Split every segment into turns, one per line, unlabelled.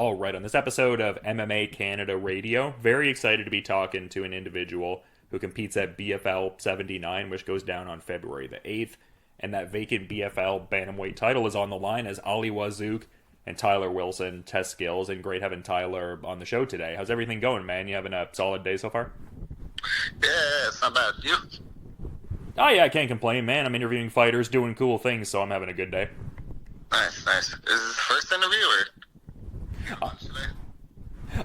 All right, on this episode of MMA Canada Radio, very excited to be talking to an individual who competes at BFL 79, which goes down on February the 8th. And that vacant BFL bantamweight title is on the line as Ali Wasuk and Tyler Wilson test skills. And great having Tyler on the show today. How's everything going, man? You having a solid day so far?
Yeah, it's not bad. You?
Oh, yeah, I can't complain, man. I'm interviewing fighters, doing cool things, so I'm having a good day.
Nice, nice. Is this the first interview or?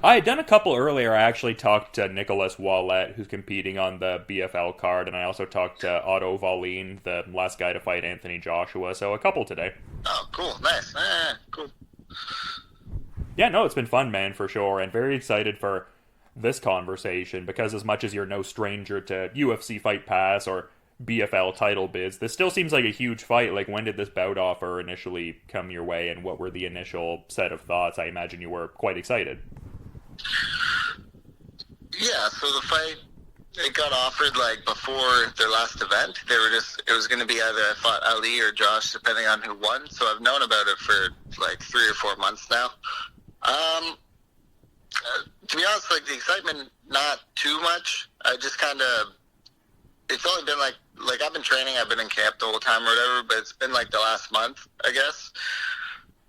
I had done a couple earlier. I actually talked to Nicholas Wallet, who's competing on the BFL card, and I also talked to Otto Wallin, the last guy to fight Anthony Joshua, so a couple today.
Oh, cool. Nice. Cool.
Yeah, no, it's been fun, man, for sure, and very excited for this conversation, because as much as you're no stranger to UFC Fight Pass or BFL title bids, this still seems like a huge fight. Like, when did this bout offer initially come your way, and what were the initial set of thoughts? I imagine you were quite excited.
Yeah, so the fight, it got offered like before their last event. It was going to be either I fought Ali or Josh, depending on who won. So I've known about it for like 3 or 4 months now. To be honest, like the excitement, not too much. I just kind of, it's only been like I've been training, I've been in camp the whole time or whatever, but it's been like the last month, I guess.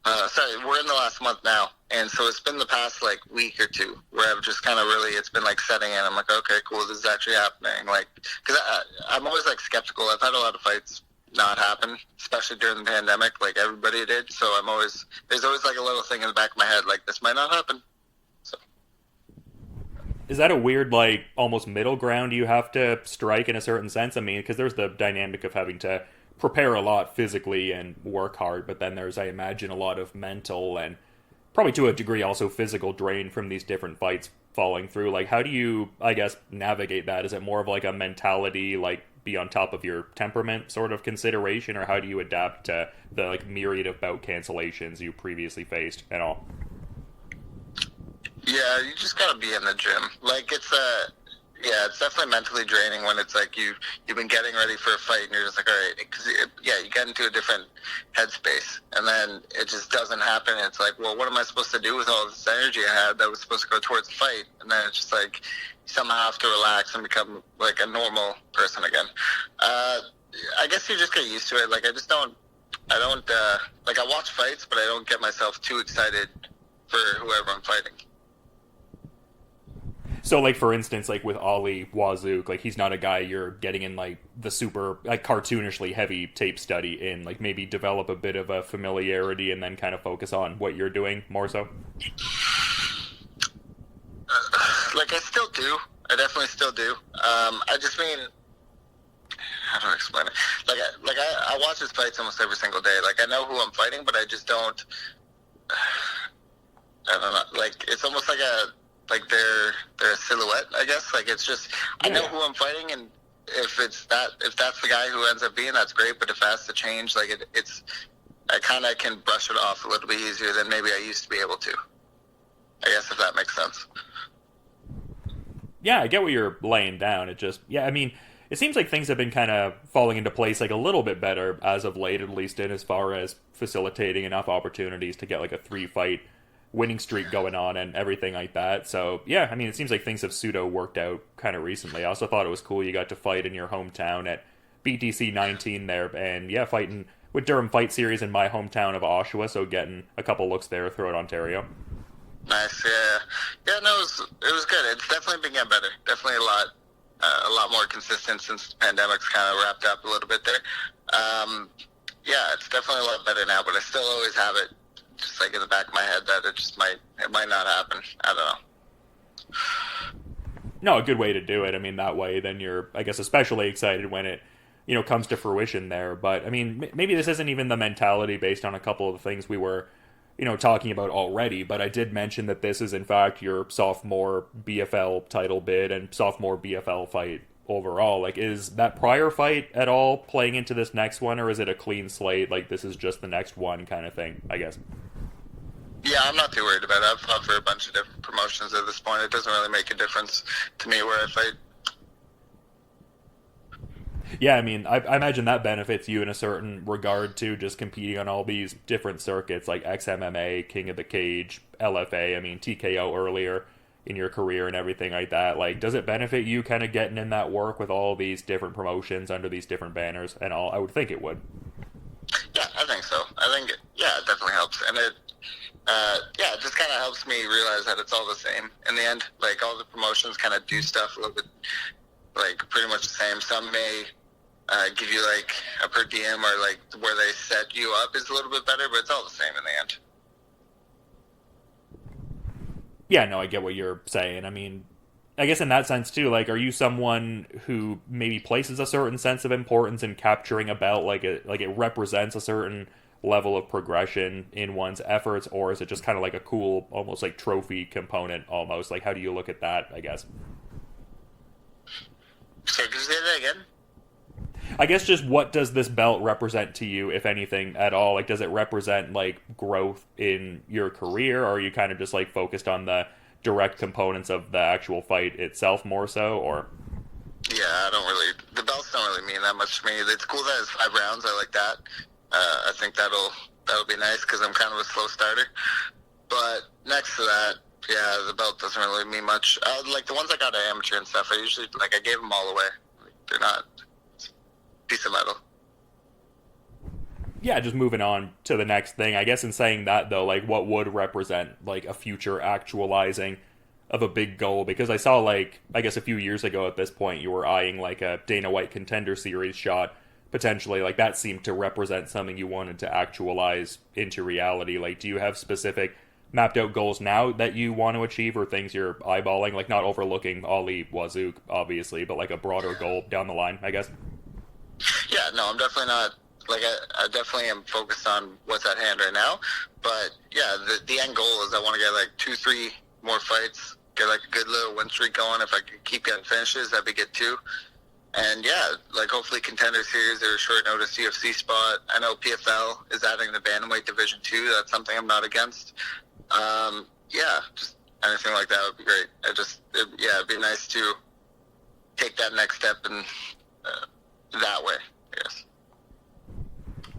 Sorry, we're in the last month now. And so it's been the past like week or two where I've just kind of really, it's been like setting in. I'm like, okay, cool, this is actually happening. Like, because I'm always like skeptical. I've had a lot of fights not happen, especially during the pandemic, like everybody did. So there's always like a little thing in the back of my head, like this might not happen. So.
Is that a weird, like, almost middle ground you have to strike in a certain sense? I mean, because there's the dynamic of having to prepare a lot physically and work hard, but then there's, I imagine, a lot of mental and probably to a degree also physical drain from these different fights falling through. Like, how do you, I guess, navigate that? Is it more of like a mentality, like, be on top of your temperament sort of consideration, or how do you adapt to the, like, myriad of bout cancellations you previously faced and all?
Yeah, you just gotta be in the gym. Like, it's definitely mentally draining when it's like you've been getting ready for a fight and you're just like, all right, because you get into a different headspace and then it just doesn't happen. It's like, well, what am I supposed to do with all this energy I had that was supposed to go towards the fight? And then it's just like you somehow have to relax and become like a normal person again. I guess you just get used to it. Like, I watch fights, but I don't get myself too excited for whoever I'm fighting.
So, like, for instance, like, with Ali Wasuk, like, he's not a guy you're getting in, like, the super, like, cartoonishly heavy tape study in. Like, maybe develop a bit of a familiarity and then kind of focus on what you're doing more so?
Like, I still do. I definitely still do. I just mean, how do I explain it? I watch his fights almost every single day. Like, I know who I'm fighting, but I just don't, I don't know. Like, it's almost like they're a silhouette, I guess. Like, it's just, I know who I'm fighting, and if that's the guy who ends up being, that's great. But if it has to change, like, I kind of can brush it off a little bit easier than maybe I used to be able to. I guess, if that makes sense.
Yeah, I get what you're laying down. It just, I mean, it seems like things have been kind of falling into place, like, a little bit better as of late, at least in as far as facilitating enough opportunities to get, like, a 3-fight winning streak going on and everything like that. So, yeah, I mean, it seems like things have pseudo worked out kind of recently. I also thought it was cool you got to fight in your hometown at BTC 19 there, and yeah, fighting with Durham Fight Series in my hometown of Oshawa, so getting a couple looks there throughout Ontario.
Nice, yeah. Yeah, no, it was good. It's definitely been getting better. Definitely a lot more consistent since the pandemic's kind of wrapped up a little bit there. Yeah, it's definitely a lot better now, but I still always have it just like in the back of my head that it might not happen. I don't know.
No, a good way to do it. I mean, that way then you're, I guess, especially excited when it, comes to fruition there. But, I mean, maybe this isn't even the mentality based on a couple of the things we were, talking about already. But I did mention that this is, in fact, your sophomore BFL title bid and sophomore BFL fight overall. Like, is that prior fight at all playing into this next one, or is it a clean slate, like this is just the next one kind of thing, I guess?
Yeah, I'm not too worried about it. I've fought for a bunch of different promotions at this point. It doesn't really make a difference to me where I fight.
Yeah, I mean, I imagine that benefits you in a certain regard too, just competing on all these different circuits like XMMA, King of the Cage, LFA, I mean, TKO earlier in your career and everything like that. Like, does it benefit you kind of getting in that work with all these different promotions under these different banners and all? I would think it would.
Yeah, I think so. Yeah, it definitely helps. And it just kind of helps me realize that it's all the same in the end. Like, all the promotions kind of do stuff a little bit, like, pretty much the same. Some may give you, like, a per diem, or, like, where they set you up is a little bit better, but it's all the same in the end.
Yeah, no, I get what you're saying. I mean, I guess in that sense too, like, are you someone who maybe places a certain sense of importance in capturing a belt, like it represents a certain level of progression in one's efforts, or is it just kind of like a cool, almost like trophy component almost? Like, how do you look at that, I guess?
So, could you say that again?
I guess just what does this belt represent to you, if anything at all? Like, does it represent, like, growth in your career, or are you kind of just, like, focused on the direct components of the actual fight itself more so, or?
Yeah, the belts don't really mean that much to me. It's cool that it's 5 rounds. I like that. I think that'll be nice because I'm kind of a slow starter. But next to that, yeah, the belt doesn't really mean much. Like, the ones I got at amateur and stuff, I gave them all away. Like, they're not piece of metal.
Yeah, just moving on to the next thing. I guess in saying that, though, like, what would represent, like, a future actualizing of a big goal? Because I saw, like, I guess a few years ago at this point, you were eyeing, like, a Dana White Contender Series shot, potentially. Like, that seemed to represent something you wanted to actualize into reality. Like, do you have specific mapped out goals now that you want to achieve, or things you're eyeballing? Like, not overlooking Ali Wasuk, obviously, but, like, a broader goal down the line, I guess?
Yeah, no, I'm definitely not. Like, I definitely am focused on what's at hand right now. But, yeah, the end goal is I want to get, like, 2-3 more fights, get, like, a good little win streak going. If I could keep getting finishes, that'd be good, too. And, yeah, like, hopefully Contender Series or a short notice UFC spot. I know PFL is adding the bantamweight division, too. That's something I'm not against. Yeah, just anything like that would be great. It'd be nice to take that next step and that way, I guess.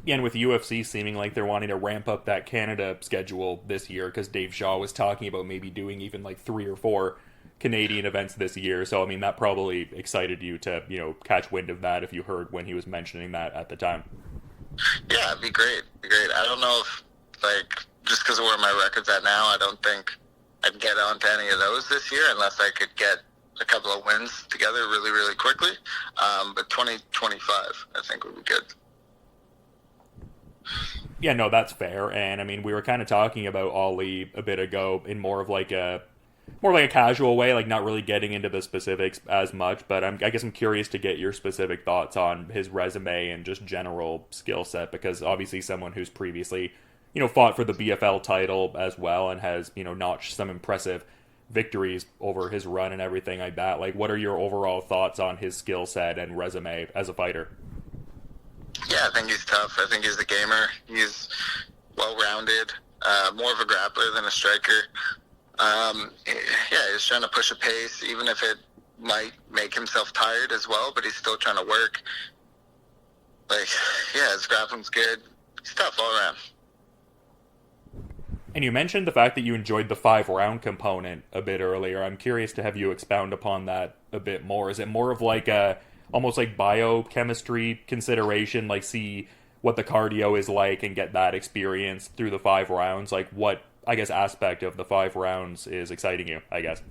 Yeah, and with UFC seeming like they're wanting to ramp up that Canada schedule this year, because Dave Shaw was talking about maybe doing even like 3 or 4 Canadian events this year. So, I mean, that probably excited you to, catch wind of that if you heard when he was mentioning that at the time.
Yeah, it'd be great. I don't know if, like, just because of where my record's at now, I don't think I'd get onto any of those this year unless I could get a couple of wins together really, really quickly. But 2025, I think, would be good.
Yeah, no, that's fair. And I mean, we were kind of talking about Ali a bit ago in more like a casual way, like not really getting into the specifics as much. But I guess I'm curious to get your specific thoughts on his resume and just general skill set, because obviously someone who's previously, fought for the BFL title as well and has, notched some impressive victories over his run and everything like that. Like, what are your overall thoughts on his skill set and resume as a fighter?
Yeah, I think he's tough. I think he's a gamer. He's well-rounded, more of a grappler than a striker. He's trying to push a pace, even if it might make himself tired as well, but he's still trying to work. Like, yeah, his grappling's good. He's tough all around.
And you mentioned the fact that you enjoyed the 5-round component a bit earlier. I'm curious to have you expound upon that a bit more. Is it more of like a almost like biochemistry consideration, like see what the cardio is like and get that experience through the 5 rounds? Like, what, I guess, aspect of the 5 rounds is exciting you, I guess?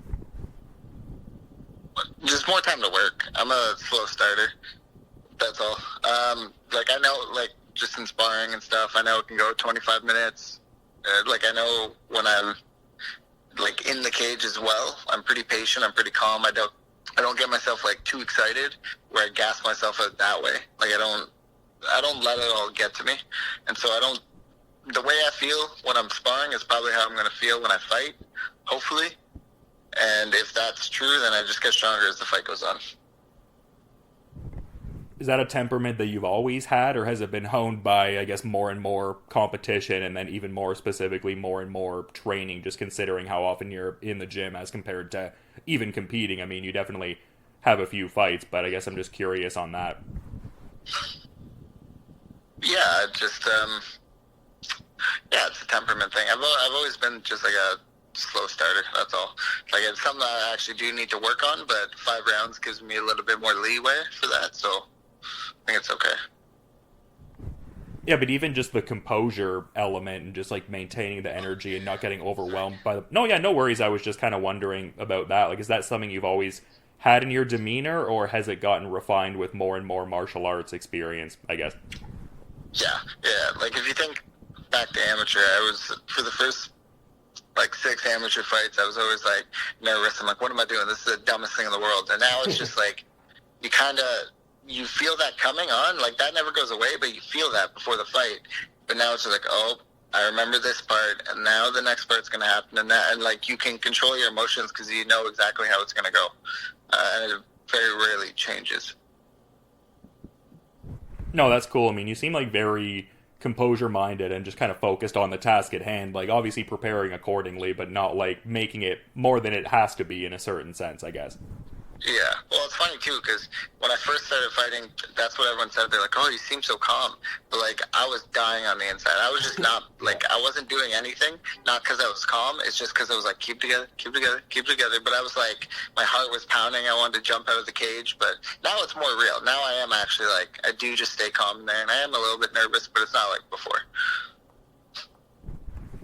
Just more time to work. I'm a slow starter. That's all. I know, just in sparring and stuff, I know it can go 25 minutes. I know when I'm, in the cage as well, I'm pretty patient. I'm pretty calm. I don't get myself, too excited where I gas myself out that way. I don't let it all get to me. And so the way I feel when I'm sparring is probably how I'm going to feel when I fight, hopefully. And if that's true, then I just get stronger as the fight goes on.
Is that a temperament that you've always had, or has it been honed by, I guess, more and more competition and then even more specifically more and more training, just considering how often you're in the gym as compared to even competing? I mean, you definitely have a few fights, but I guess I'm just curious on that.
Yeah, just yeah, it's a temperament thing. I've always been just like a slow starter. That's all. Like it's something I actually do need to work on, but 5 rounds gives me a little bit more leeway for that, so I think it's okay.
Yeah, but even just the composure element and just like maintaining the energy and not getting overwhelmed by the. No, yeah, no worries. I was just kind of wondering about that. Like, is that something you've always had in your demeanor, or has it gotten refined with more and more martial arts experience, I guess?
Yeah. Like if you think back to amateur, I was for the first like 6 amateur fights, I was always like nervous. I'm like, what am I doing? This is the dumbest thing in the world. And now it's just like you feel that coming on, like that never goes away, but you feel that before the fight. But now it's just like, oh, I remember this part, and now the next part's gonna happen, and like you can control your emotions because you know exactly how it's gonna go, and it very rarely changes.
No, that's cool. I mean, you seem like very composure minded and just kind of focused on the task at hand. Like, obviously preparing accordingly, but not like making it more than it has to be in a certain sense, I guess.
Yeah, well, it's funny too because when I first started fighting, that's what everyone said. They're like, "Oh, you seem so calm," but like I was dying on the inside. I was just not like I wasn't doing anything. Not because I was calm. It's just because I was like, "Keep together, keep together, keep together." But I was like, my heart was pounding. I wanted to jump out of the cage. But now it's more real. Now I am actually like I do just stay calm in there, and I am a little bit nervous, but it's not like before.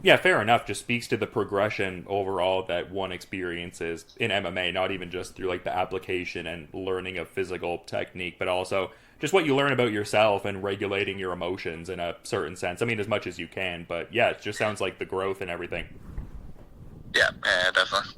Yeah, fair enough. Just speaks to the progression overall that one experiences in MMA, not even just through like the application and learning of physical technique, but also just what you learn about yourself and regulating your emotions in a certain sense. I mean, as much as you can, but yeah, it just sounds like the growth and everything.
Yeah, definitely.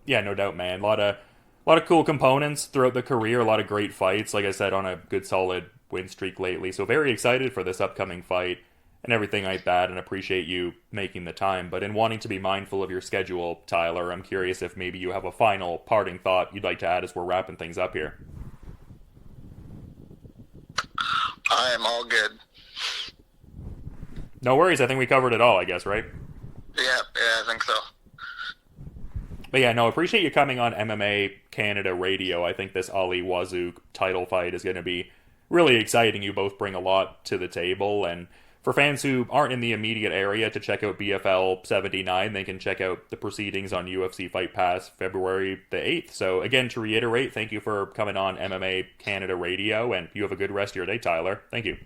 Yeah, no doubt, man. A lot of cool components throughout the career, a lot of great fights. Like I said, on a good solid win streak lately. So very excited for this upcoming fight and everything like that, and appreciate you making the time. But in wanting to be mindful of your schedule, Tyler, I'm curious if maybe you have a final parting thought you'd like to add as we're wrapping things up here.
I am all good.
No worries, I think we covered it all, I guess, right?
Yeah, I think so.
But yeah, no, appreciate you coming on MMA Canada Radio. I think this Ali Wasuk title fight is going to be really exciting. You both bring a lot to the table, and for fans who aren't in the immediate area to check out BFL 79, they can check out the proceedings on UFC Fight Pass February the 8th. So again, to reiterate, thank you for coming on MMA Canada Radio, and you have a good rest of your day, Tyler. Thank you.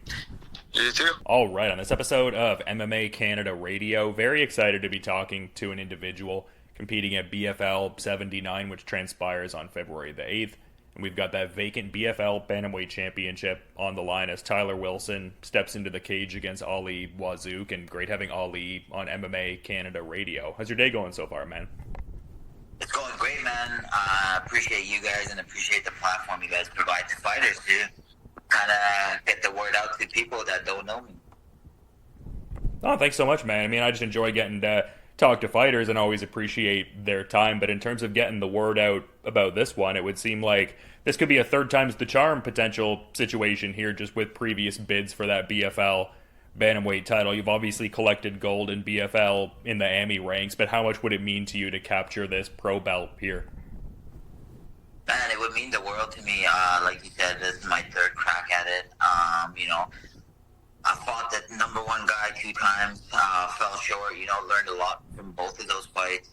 You too.
All right, on this episode of MMA Canada Radio, very excited to be talking to an individual competing at BFL 79, which transpires on February the 8th. And we've got that vacant BFL bantamweight championship on the line as Tyler Wilson steps into the cage against Ali Wasuk. And great having Ali on MMA Canada Radio. How's your day going so far, man?
It's going great, man. I appreciate you guys and appreciate the platform you guys provide to fighters to kind of get the word out to people that don't know me.
Oh, thanks so much, man. I mean, I just enjoy getting to talk to fighters and always appreciate their time. But in terms of getting the word out about this one, it would seem like this could be a third time's the charm potential situation here, just with previous bids for that BFL bantamweight title. You've obviously collected gold in BFL in the AMI ranks, but how much would it mean to you to capture this pro belt here?
Man, it would mean the world to me. Like you said, this is my third crack at it. I fought the number one guy 2 times, fell short, learned a lot from both of those fights.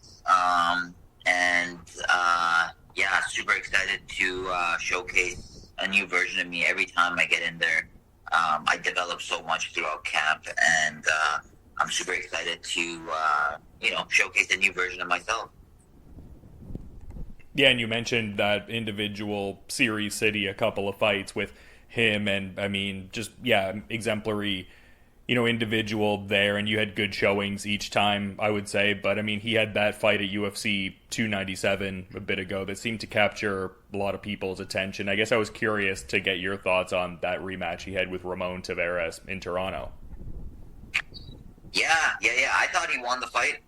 Super excited to showcase a new version of me every time I get in there. I develop so much throughout camp, and I'm super excited to, showcase a new version of myself.
Yeah, and you mentioned that individual Series City, a couple of fights with him, and I mean, just, exemplary, individual there, and you had good showings each time, I would say, but I mean, he had that fight at UFC 297 a bit ago that seemed to capture a lot of people's attention. I guess I was curious to get your thoughts on that rematch he had with Ramon Tavares in Toronto.
Yeah, I thought he won the fight.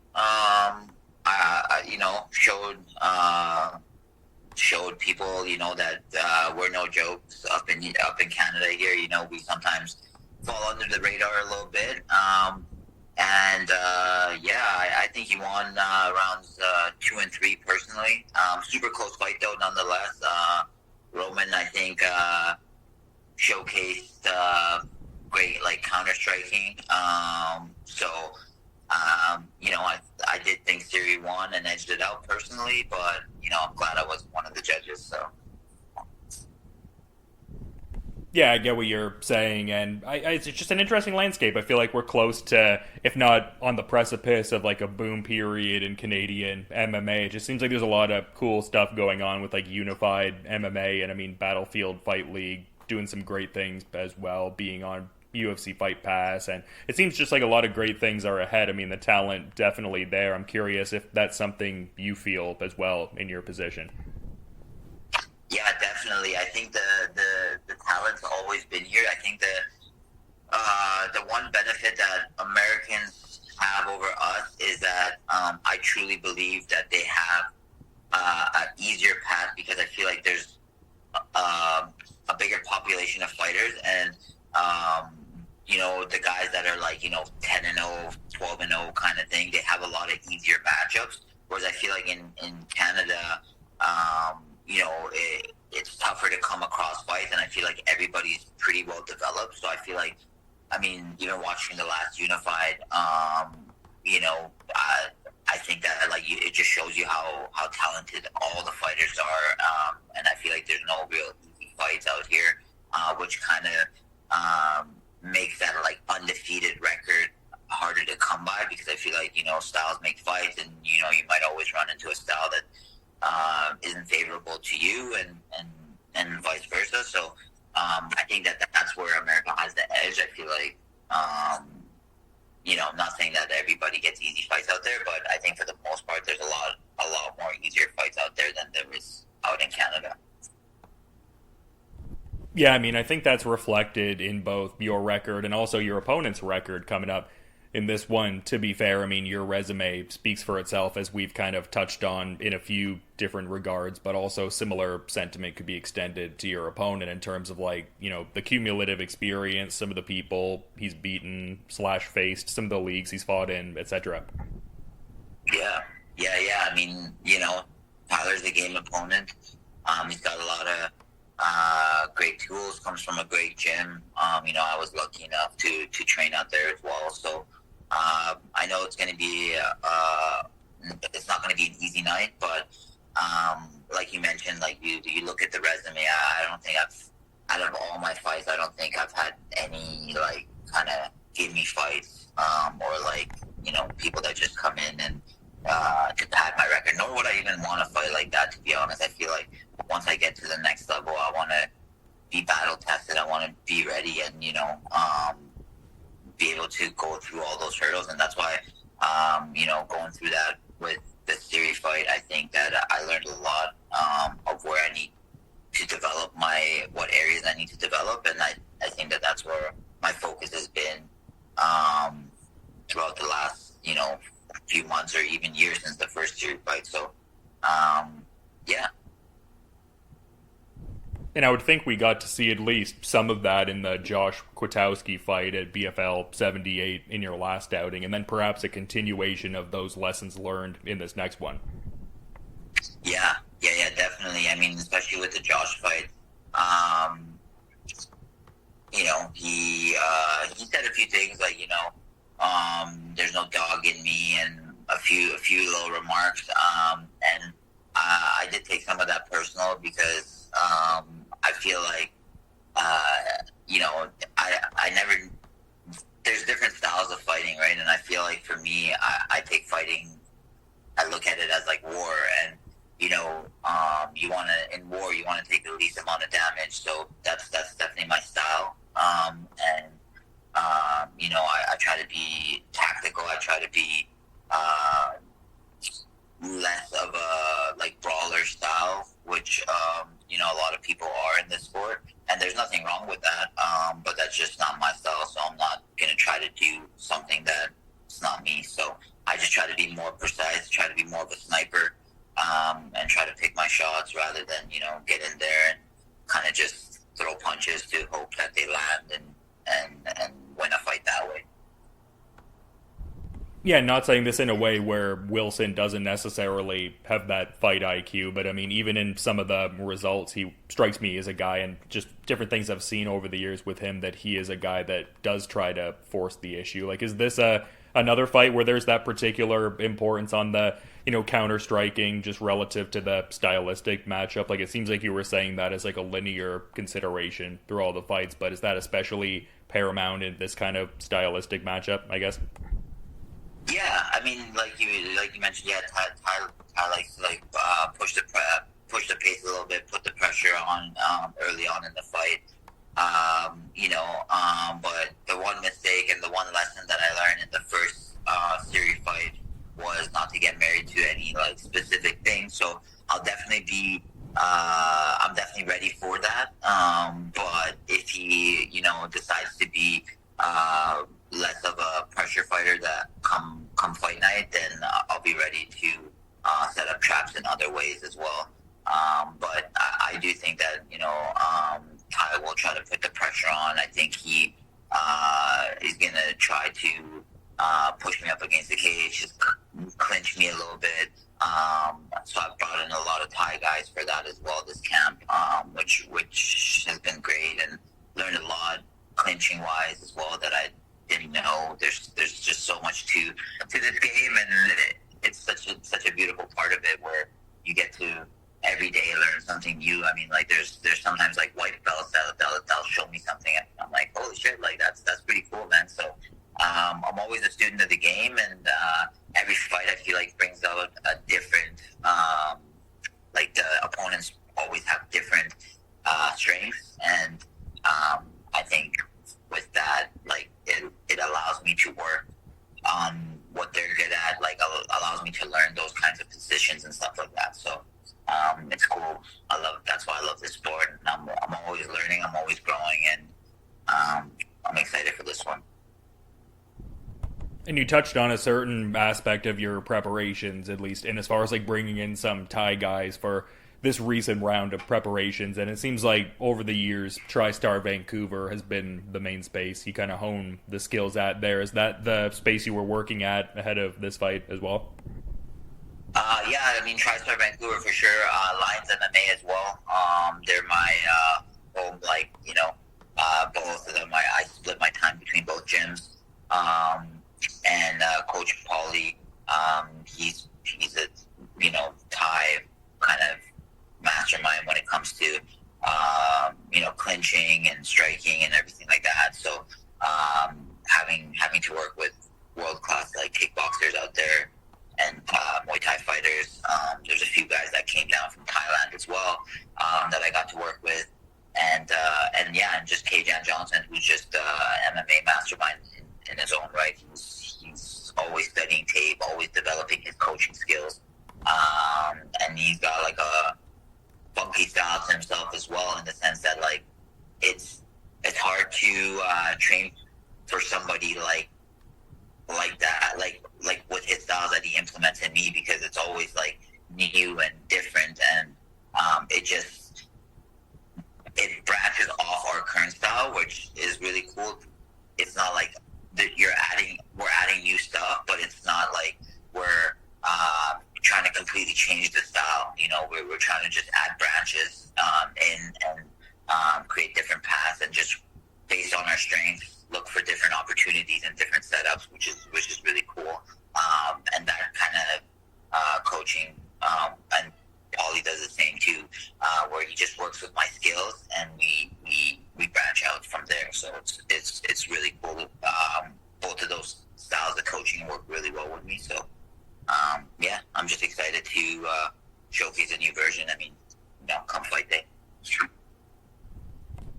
Showed people, that we're no jokes up in Canada here. We sometimes fall under the radar a little bit. I think he won rounds 2 and 3 personally. Super close fight though, nonetheless. Roman, I think, showcased great like counter striking. I did think Siri won and edged it out personally, but I'm glad I wasn't one of the judges. So.
Yeah, I get what you're saying, and it's just an interesting landscape. I feel like we're close to, if not on the precipice of like a boom period in Canadian MMA. It just seems like there's a lot of cool stuff going on with like unified MMA, and I mean Battlefield Fight League doing some great things as well, being on UFC Fight Pass, and it seems just like a lot of great things are ahead. I mean, the talent definitely there. I'm curious if that's something you feel as well in your position.
Yeah, definitely. I think the talent's always been here. I think the one benefit that Americans have over us is that I truly believe that they have an easier path, because I feel like there's a bigger population of fighters, and the guys that are like 10-0, 12-0 kind of thing, they have a lot of easier matchups. Whereas I feel like in Canada, it's tougher to come across fights, and I feel like everybody's pretty well developed. So I feel like, even watching the last Unified, I think that it just shows you how talented all the fighters are, and I feel like there's no real easy fights out here, which kind of makes that undefeated record harder to come by, because I feel like styles make fights, and you might always run into a style that isn't favorable to you, and vice versa. So I think that's where America has the edge. I feel like not saying that everybody gets easy fights out there, but I think for the most part there's a lot more easier fights out there than there is out in Canada.
Yeah, I think that's reflected in both your record and also your opponent's record coming up in this one. To be fair, your resume speaks for itself, as we've kind of touched on in a few different regards, but also similar sentiment could be extended to your opponent in terms of the cumulative experience, some of the people he's beaten / faced, some of the leagues he's fought in, etc.
Yeah. Tyler's a game opponent. He's got a lot of great tools, comes from a great gym. I was lucky enough to train out there as well. So I know it's going to be it's not going to be an easy night, but like you mentioned, you look at the resume, I don't think out of all my fights, I don't think I've had any kind of give me fights, or people that just come in and to pad my record. Nor would I even want to fight like that, to be honest. I feel like once I get to the next level, I want to be battle tested. I want to be ready, and be able to go through all those hurdles. And that's why going through that with the Siri fight, I think that I learned a lot of where I need to develop what areas I need to develop, and I think that's where my focus has been throughout the last few months or even years since the first Siri fight. So yeah.
And I would think we got to see at least some of that in the Josh Kwiatkowski fight at BFL 78 in your last outing, and then perhaps a continuation of those lessons learned in this next one.
Yeah, definitely. Especially with the Josh fight, he said a few things there's no dog in me, and a few little remarks, and I did take some of that personal, because I feel like I never. There's different styles of fighting, right? And I feel like for me, I take fighting. I look at it as war, and you want to, in war, you want to take the least amount of damage. So that's definitely my style. I try to be tactical. I try to be less of a brawler style, which a lot of people are in this sport, and there's nothing wrong with that. But that's just not my style. So I'm not gonna try to do something that's not me. So I just try to be more precise, try to be more of a sniper, and try to pick my shots rather than get in there and kind of just throw punches to hope that they land and win a fight that way.
Yeah, not saying this in a way where Wilson doesn't necessarily have that fight IQ, but I mean, even in some of the results, he strikes me as a guy, and just different things I've seen over the years with him, that he is a guy that does try to force the issue. Like, is this another fight where there's that particular importance on the, counter striking, just relative to the stylistic matchup? Like, it seems like you were saying that as like a linear consideration through all the fights, but is that especially paramount in this kind of stylistic matchup, I guess?
Yeah, I mean, like you mentioned, yeah, Ty likes to push the pace a little bit, put the pressure on early on in the fight. But the one mistake and the one lesson that I learned in the first series fight was not to get married to any like specific thing. So I'll definitely be I'm definitely ready for that. But if he decides to be less of a pressure fighter that come fight night, then I'll be ready to set up traps in other ways as well. But I do think that Ty will try to put the pressure on. I think he is gonna try to push me up against the cage, just clinch me a little bit. So I've brought in a lot of Thai guys for that as well this camp, which has been great, and learned a lot clinching wise as well that I didn't know. There's just so much to this game, and it's such a beautiful part of it where you get to every day learn something new. I mean, like there's sometimes like white belts that'll show me something, and I'm like, holy shit, like that's pretty cool, man. So I'm always a student of the game, and every fight I feel like brings out a different, like the opponents always have different strengths, and I think with that, like it allows me to work on what they're good at, like allows me to learn those kinds of positions and stuff like that. So it's cool. That's why I love this sport, and I'm always learning, I'm always growing, and I'm excited for this one.
And you touched on a certain aspect of your preparations, at least, and as far as like bringing in some Thai guys for this recent round of preparations, and it seems like over the years, TriStar Vancouver has been the main space you kind of hone the skills at there. Is that the space you were working at ahead of this fight as well?
Yeah, I mean, TriStar Vancouver for sure. Lions MMA as well. They're my home, like, both of them. I split my time between both gyms. And Coach Paulie, he's a Thai kind of mastermind when it comes to clinching and striking and everything like that. So having to work with world class like kickboxers out there and Muay Thai fighters. There's a few guys that came down from Thailand as well that I got to work with, and just Kajan Johnson, who's just MMA mastermind in his own right. He's always studying tape, always developing his coaching skills, and he's got like a funky style to himself as well, in the sense that like it's hard to train for somebody like that, like with his styles that he implements in me, because it's always like new and different, and it branches off our current style, which is really cool. It's not like that we're adding new stuff, but it's not like we're trying to completely change the style. We're trying to just add branches and create different paths, and just based on our strengths, look for different opportunities and different setups, which is really cool. And that kind of coaching, and Paulie does the same too, where he just works with my skills, and we branch out from there. So it's really cool. Both of those styles of coaching work really well with me. So I'm just excited to showcase a new version. I mean, come fight day.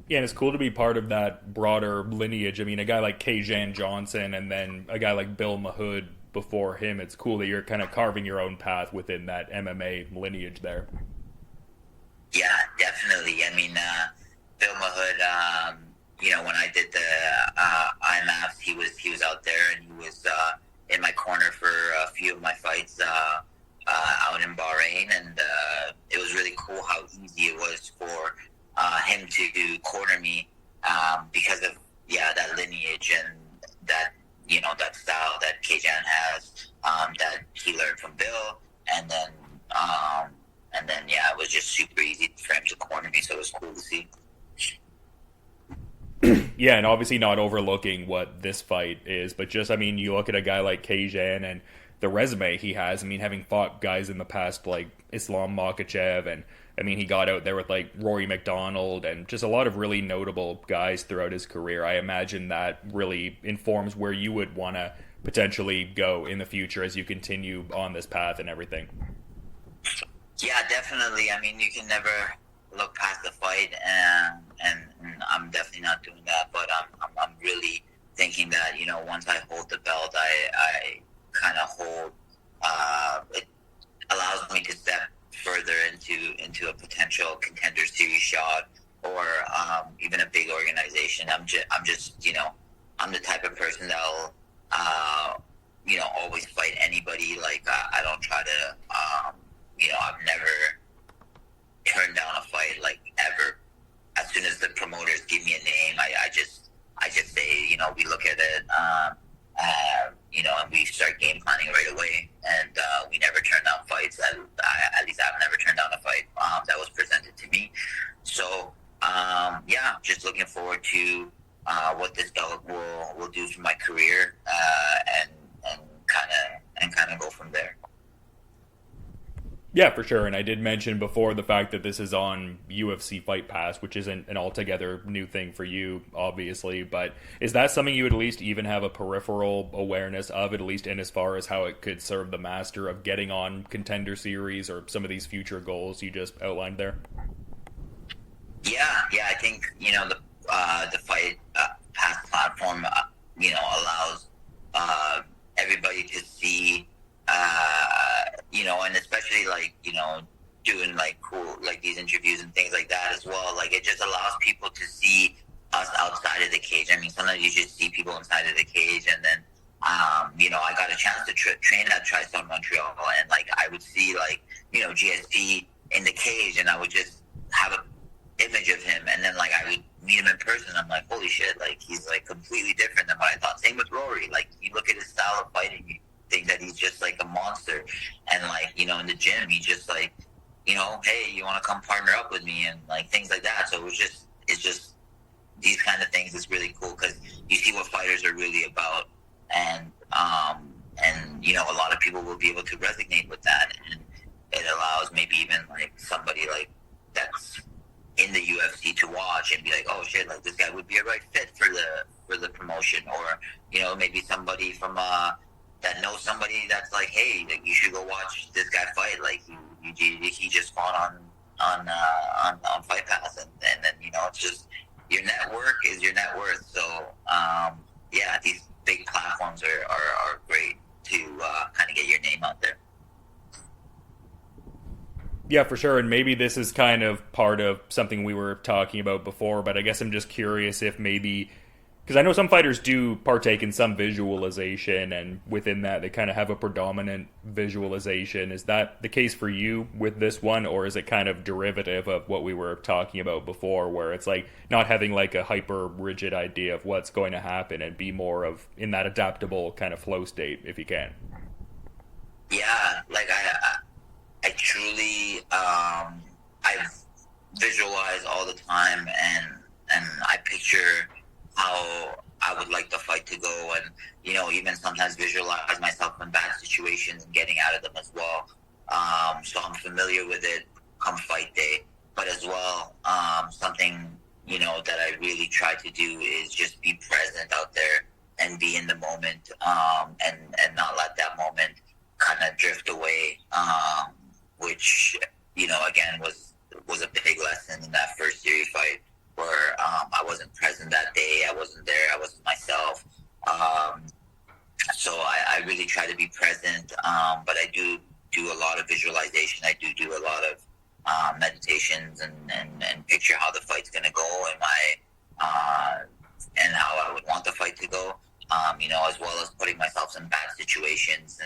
Yeah, and it's cool to be part of that broader lineage. I mean, a guy like Kajan Johnson, and then a guy like Bill Mahood before him. It's cool that you're kind of carving your own path within that MMA lineage there.
Yeah, definitely. I mean, Bill Mahood, when I did the IMAFs, he was out there, and he was in my corner for a few of my fights out in Bahrain, and it was really cool how easy it was for him to corner me because of that lineage and that that style that Kajan has, that he learned from Bill, and then yeah, it was just super easy for him to corner me, so it was cool to see.
Yeah, and obviously not overlooking what this fight is, but just, I mean, you look at a guy like Kajan and the resume he has. I mean, having fought guys in the past like Islam Makhachev, and I mean, he got out there with like Rory McDonald and just a lot of really notable guys throughout his career. I imagine that really informs where you would want to potentially go in the future as you continue on this path and everything.
Yeah, definitely. I mean, you can never look past the fight, and I'm definitely not doing that. But I'm really thinking that once I hold the belt, I kind of hold. It allows me to step further into a potential contender series shot, or even a big organization. I'm just I'm the type of person that'll always fight anybody. Like I don't try to I've never turned down a fight, like, ever. As soon as the promoters give me a name, I just say, we look at it, and we start game planning right away, and we never turn down fights. At least I've never turned down a fight that was presented to me. So just looking forward to what this belt will do for my career, and kind of go from there.
Yeah, for sure. And I did mention before the fact that this is on UFC Fight Pass, which isn't an altogether new thing for you, obviously. But is that something you would at least even have a peripheral awareness of, at least in as far as how it could serve the master of getting on Contender Series or some of these future goals you just outlined there?
Yeah. I think the Fight Pass platform allows everybody to see. And especially doing cool these interviews and things like that as well. Like, it just allows people to see us outside of the cage. I mean, sometimes you just see people inside of the cage, and then I got a chance to train at TriStar Montreal, and I would see GSP in the cage, and I would just have an image of him, and then I would meet him in person. I'm like, holy shit! He's completely different than what I thought. Same with Rory. You look at his style of fighting, you think that he's just a monster, and in the gym he just hey, you want to come partner up with me, and things like that. So it's just these kind of things is really cool, because you see what fighters are really about, and a lot of people will be able to resonate with that, and it allows maybe even somebody that's in the UFC to watch and be like, oh shit, this guy would be a right fit for the promotion, or maybe somebody from that knows somebody that's hey, you should go watch this guy fight. He just fought on Fight Pass, and then it's just your network is your net worth. So these big platforms are great to kind of get your name out there.
Yeah, for sure. And maybe this is kind of part of something we were talking about before, but I guess I'm just curious if maybe, because I know some fighters do partake in some visualization, and within that they kind of have a predominant visualization. Is that the case for you with this one, or is it kind of derivative of what we were talking about before, where it's not having a hyper rigid idea of what's going to happen, and be more of in that adaptable kind of flow state if you can?
Yeah, I truly I visualize all the time, and I picture how I would like the fight to go, and even sometimes visualize myself in bad situations and getting out of them as well. So I'm familiar with it come fight day, but as well, something that I really try to do is just be present out there and be in the moment, and not let that moment kind of drift away, which again was a big lesson in that first series fight, where I wasn't present that day. I wasn't there. I wasn't myself. So I really try to be present, but I do a lot of visualization. I do a lot of meditations, and picture how the fight's going to go, and how I would want the fight to go, as well as putting myself in bad situations,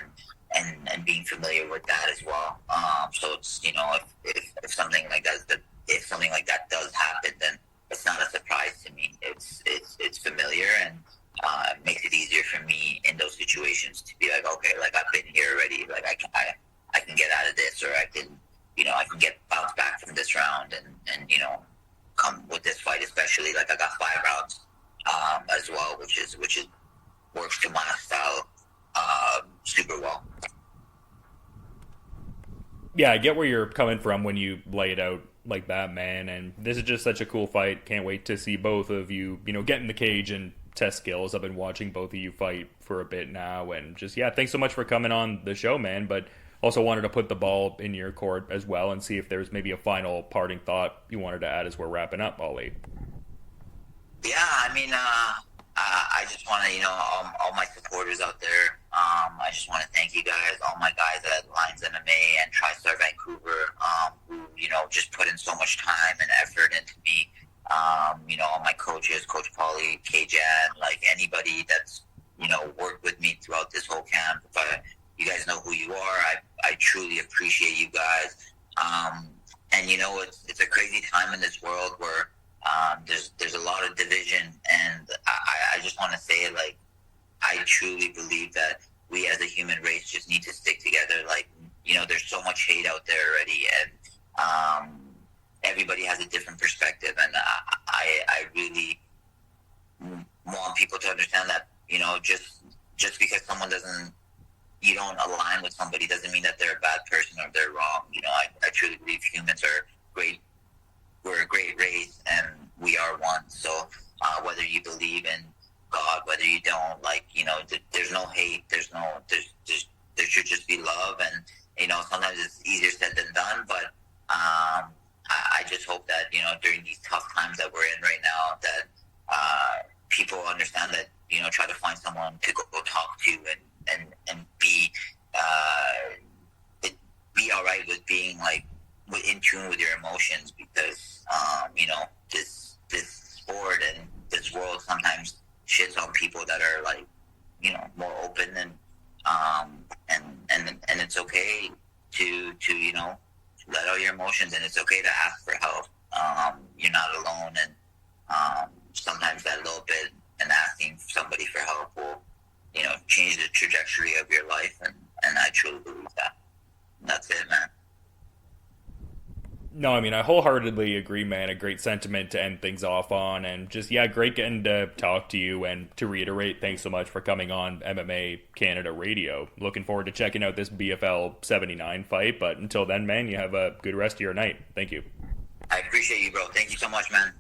and being familiar with that as well. So it's, if something like that does happen, then it's not a surprise to me. It's familiar, and it makes it easier for me can get out of this, or I can get bounced back from this round and come with this fight, especially like I got 5 rounds as well, which is works to my style super well.
Yeah, I get where you're coming from when you lay it out like that, man. And this is just such a cool fight. Can't wait to see both of you, get in the cage and test skills. I've been watching both of you fight for a bit now, and just, yeah, thanks so much for coming on the show, man. But also wanted to put the ball in your court as well and see if there's maybe a final parting thought you wanted to add as we're wrapping up, Ollie.
Yeah, I mean, I just want to, all my supporters out there, I just want to thank you guys, all my guys at Lions MMA and TriStar Vancouver, who, just put in so much time and effort into me. All my coaches, Coach Paulie, K-Jan, like anybody that's, worked with me throughout this whole camp. You guys know who you are. I truly appreciate you guys. And it's a crazy time in this world where there's a lot of division, and I just want to say, like, I truly believe that we as a human race just need to stick together. Like, there's so much hate out there already, and everybody has a different perspective, and I really want people to understand that, just because someone you don't align with somebody doesn't mean that they're a bad person or they're wrong. I truly believe humans are great. We're a great race, and we are one. So whether you believe in God, whether you don't, like, there's no hate. There should just be love, and sometimes it's easier said than done. But I just hope that during these tough times that we're in right now, that people understand that try to find someone to go talk to and be all right with being like in tune with your emotions, because this sport and this world sometimes shits on people that are like more open, and it's okay to let out your emotions, and it's okay to ask for help. You're not alone, and sometimes that little bit and asking somebody for help will change the trajectory of your life, and I truly believe that. And that's it, man.
No, I mean, I wholeheartedly agree, man. A great sentiment to end things off on. And just, yeah, great getting to talk to you. And to reiterate, thanks so much for coming on MMA Canada Radio. Looking forward to checking out this BFL 79 fight. But until then, man, you have a good rest of your night. Thank you.
I appreciate you, bro. Thank you so much, man.